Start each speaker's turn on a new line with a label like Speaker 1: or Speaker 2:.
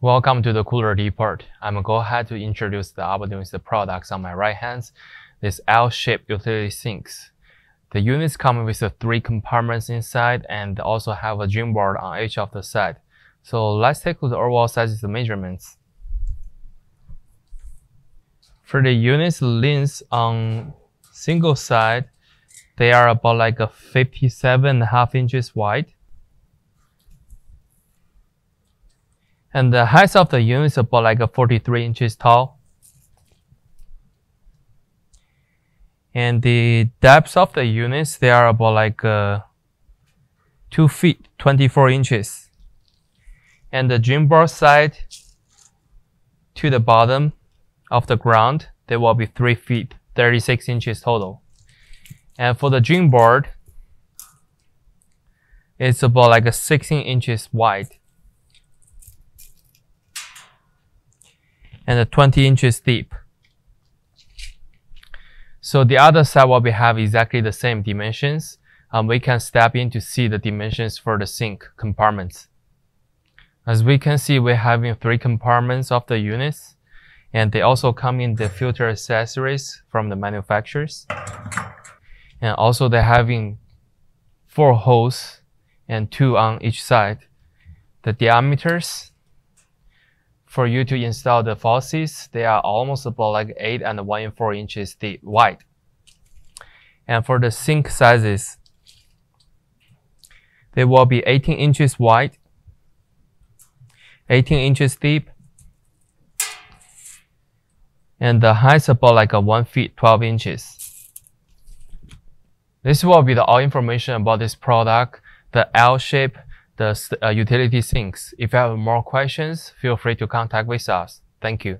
Speaker 1: Welcome to the cooler depot. I'm going to go ahead to introduce the opportunities the products on my right hand. This L-shaped utility sinks. The units come with 3 compartments inside and also have a gym board on each of the side. So let's take a look at the overall sizes and measurements. For the units lengths on single side, they are about like a 57.5 inches wide. And the height of the unit is about like a 43 inches tall. And the depth of the units, they are about like 2 feet, 24 inches. And the gym board side to the bottom of the ground, they will be 3 feet, 36 inches total. And for the gym board, it's about like a 16 inches wide. And 20 inches deep. So the other side will have exactly the same dimensions. We can step in to see the dimensions for the sink compartments. As we can see, we're having 3 compartments of the units, and they also come in the filter accessories from the manufacturers. And also they're having 4 holes and 2 on each side. The diameters for you to install the faucets, they are almost about like 8 and 1.4 inches deep, wide. And for the sink sizes, they will be 18 inches wide, 18 inches deep, and the height is about like a 1 feet 12 inches. This will be the all information about this product, the L shape, the utility sinks. If you have more questions, feel free to contact with us. Thank you.